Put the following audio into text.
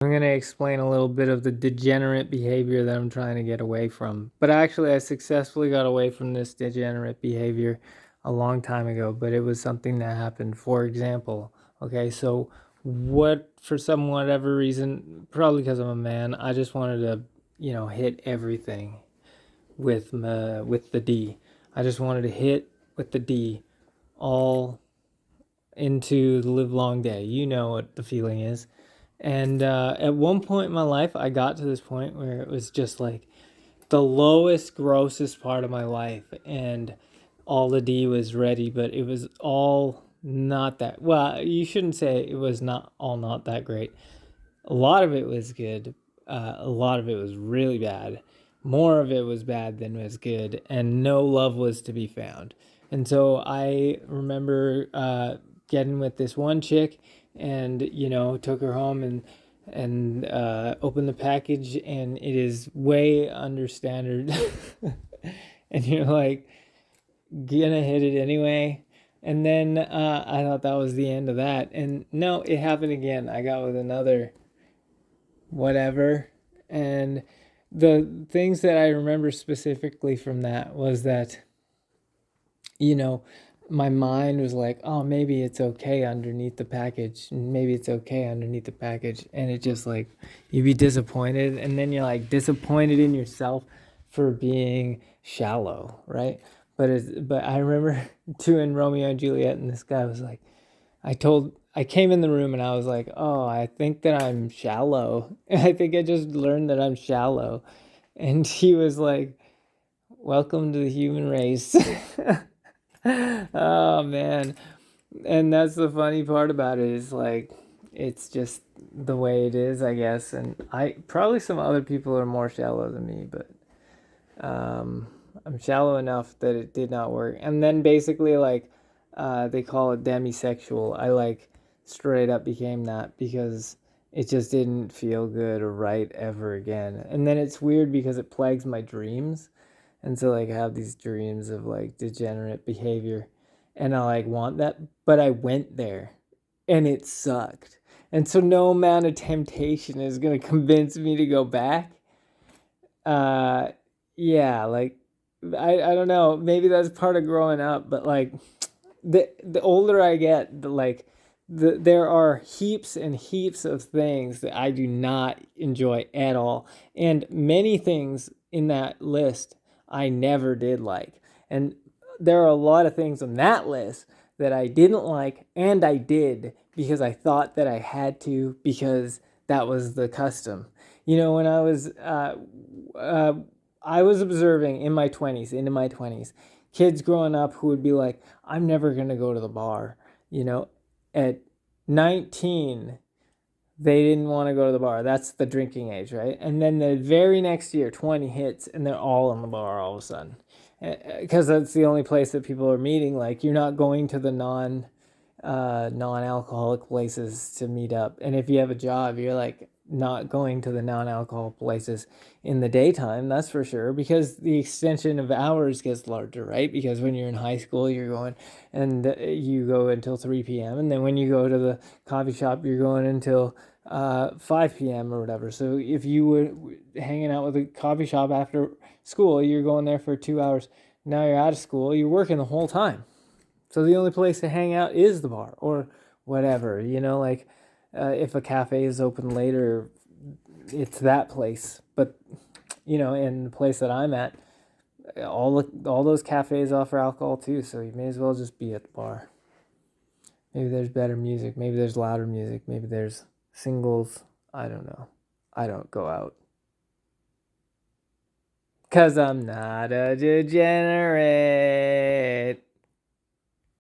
I'm going to explain a little bit of the degenerate behavior that I'm trying to get away from. But actually, I successfully got away from this degenerate behavior a long time ago, but it was something that happened. For example, okay, so for some whatever reason, probably because I'm a man, I just wanted to, hit everything with the D. I just wanted to hit with the D all into the live long day. You know what the feeling is. And at one point in my life, I got to this point where it was just like the lowest, grossest part of my life. And all the D was ready, but it was all not that. Well, you shouldn't say it was not that great. A lot of it was good. A lot of it was really bad. More of it was bad than was good. And no love was to be found. And so I remember getting with this one chick and, took her home and opened the package, and it is way under standard. And you're like, gonna hit it anyway. And then I thought that was the end of that. And no, it happened again. I got with another whatever. And the things that I remember specifically from that was that, my mind was like, oh, maybe it's okay underneath the package. Maybe it's okay underneath the package. And it just like, you'd be disappointed. And then you're like disappointed in yourself for being shallow, right? But I remember doing Romeo and Juliet, and this guy was like, I came in the room and I was like, oh, I think that I'm shallow. I think I just learned that I'm shallow. And he was like, welcome to the human race. Oh man. And that's the funny part about it is like it's just the way it is, I guess. And I probably some other people are more shallow than me, but I'm shallow enough that it did not work. And then basically like they call it demisexual. I like straight up became that because it just didn't feel good or right ever again. And then it's weird because it plagues my dreams. And so like I have these dreams of like degenerate behavior and I like want that, but I went there and it sucked. And so no amount of temptation is going to convince me to go back. Uh yeah, like I don't know, maybe that's part of growing up, but like the older I get, there are heaps and heaps of things that I do not enjoy at all, and many things in that list I never did like, and there are a lot of things on that list that I didn't like, and I did because I thought that I had to because that was the custom. When uh, I was observing in my 20s, into my 20s, kids growing up who would be like, I'm never going to go to the bar. At 19, they didn't want to go to the bar. That's the drinking age, right? And then the very next year, 20 hits, and they're all in the bar all of a sudden. Because that's the only place that people are meeting. Like, you're not going to the non-alcoholic places to meet up. And if you have a job, you're like not going to the non-alcohol places in the daytime, that's for sure, because the extension of hours gets larger, right? Because when you're in high school, you're going and you go until 3 p.m. And then when you go to the coffee shop, you're going until 5 p.m. or whatever. So if you were hanging out with a coffee shop after school, you're going there for 2 hours. Now you're out of school, you're working the whole time. So the only place to hang out is the bar or whatever, like if a cafe is open later, it's that place. But, in the place that I'm at, all those cafes offer alcohol too. So you may as well just be at the bar. Maybe there's better music. Maybe there's louder music. Maybe there's singles. I don't know. I don't go out. 'Cause I'm not a degenerate.